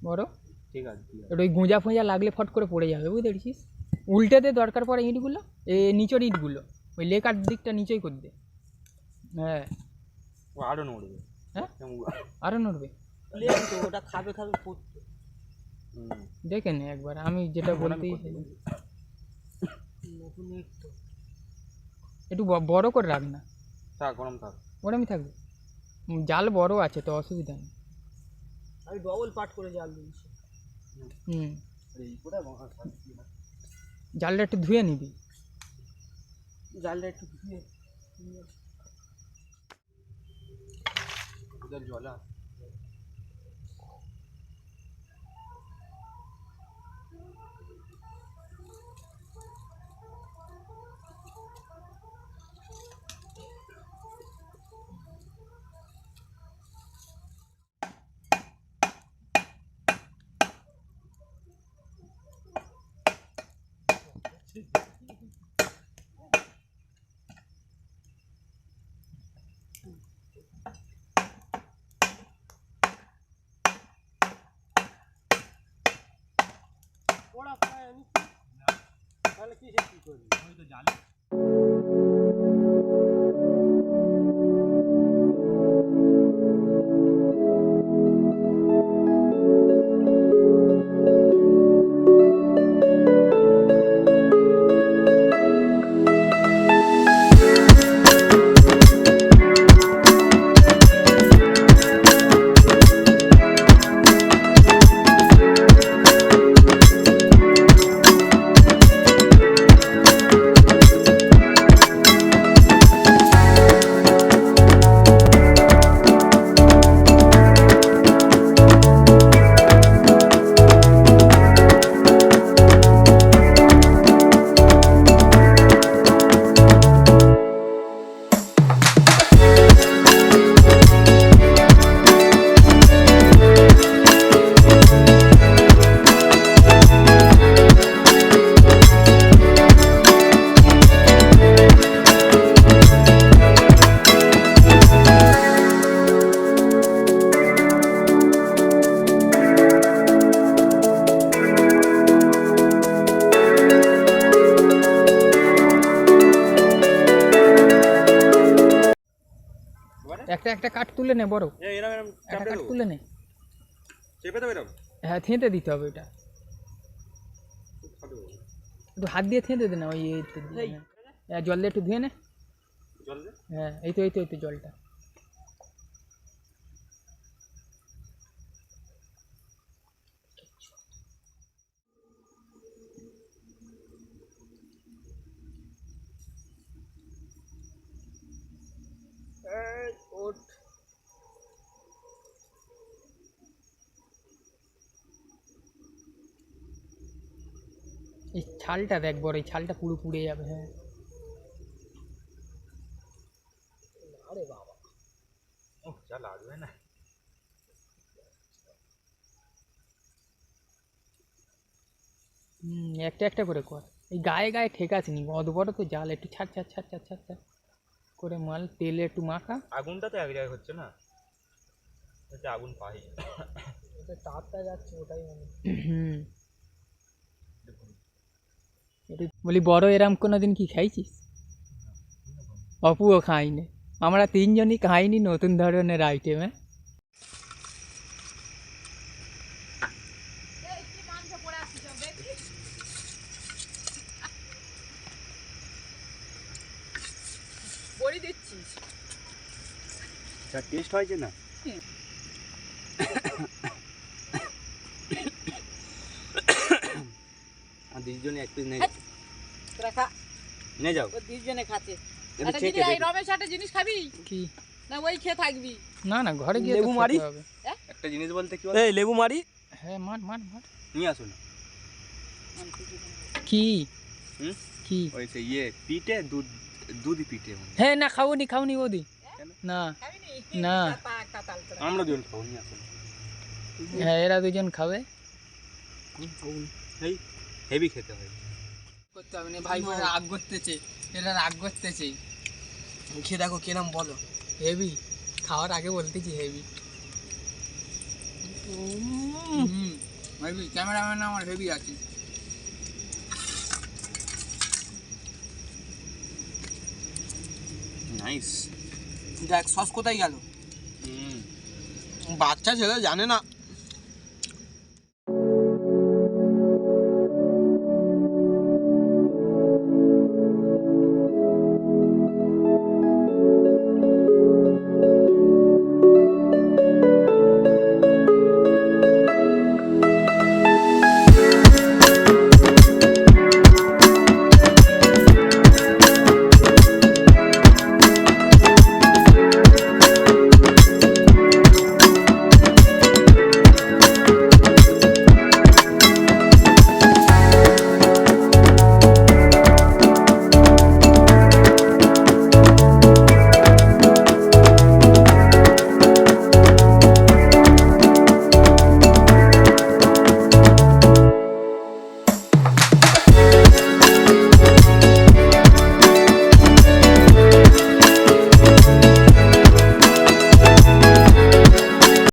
বড় ঠিক আছে ওই গোঁজা ফোঁজা লাগলে ফট করে পড়ে যাবে, বুঝতে পেরেছিস? উল্টে দে দরকার পড়ে ইটগুলো, নিচের ইটগুলো ওই লেকার দিকটা নিচেই করে দে। হ্যাঁ আরও নড়বে। হ্যাঁ আরও নড়বে, ওটা খাবে খাবে পড়তে। দেখে নে একবার, আমি যেটা বলতেই একটু বড় করে রাখ না। থাক গরম থাক, ওরমই থাকবে, জাল বড় আছে তো অসুবিধা নেই। আমি ডবল পাট করে জাল দিয়েছি। জালটা একটু ধুয়ে নিবি, জালটা একটু ধুয়ে জলা ওরা প্রায় আমি তাহলে কি করবি? ওই তো জালে একটা কাঠ তুলে নে, বড় একটা কাঠ তুলে নে। চেপে দেবে এরকম? হ্যাঁ থেঁতে দিতে হবে এটা, একটু হাত দিয়ে থেঁতে দে না, ওই জল দিয়ে একটু ধুয়ে নে। জল দে। হ্যাঁ এই তো জলটা। এই ছালটা দেখ বড়, এই ছালটা পুরো পুড়ে যাবে। হ্যাঁ আরে বাবা, ও যা লাগবে না। একটা করে কর, এই গায়ে গায়ে ঠেক আসেনি, অত বড় তো জাল, একটু ছাড় করে মাল তেলে একটু মাখা। আগুনটা তো এক জায়গায় হচ্ছে না, এটা আগুন পাই তারটা যাচ্ছে ওটাই মনে। বলি বড় এরম কোনোদিন কি খাইছিস? অপুও খাইনি, আমরা তিনজনই খাইনি নতুন ধরনের আইটেম। হ্যাঁ বড়ি দিচ্ছিস, টেস্ট হয়েছে না? আর 20 জনে এক পিস নিয়ে যাও, তোরা খা, নিয়ে যাও। ও 20 জনে খাচ্ছে। এটা একটা চেক জিনিস, করে এই রমেশ একটা জিনিস খাবি কি? না ওই খেয়ে থাকবি? না ঘরে গিয়ে লেবু মারি হবে। একটা জিনিস বলতে কি, এই লেবু মারি। হ্যাঁ মার নিয়ে আসুন। কি কি ওই সে ইয়ে পিঠে, দুধ পিঠে। হ্যাঁ না খাওনি ওদি না না, আমরা দুজন খাবো, নিয়ে আসুন। হ্যাঁ এরা দুজন খাবে। এই হেভি খেতে হয়, করতে হবে না ভাই, রাগ করতেছে, এরা রাগ করতেছে। খেয়ে দেখো কিরম বলো। হেভি খাওয়ার আগে বলতেছি হেভি। ভাবি ক্যামেরাম্যান আমার হেভি আছে। নাইস। দেখ সস কোথায় গেল? বাচ্চা ছেলে জানে না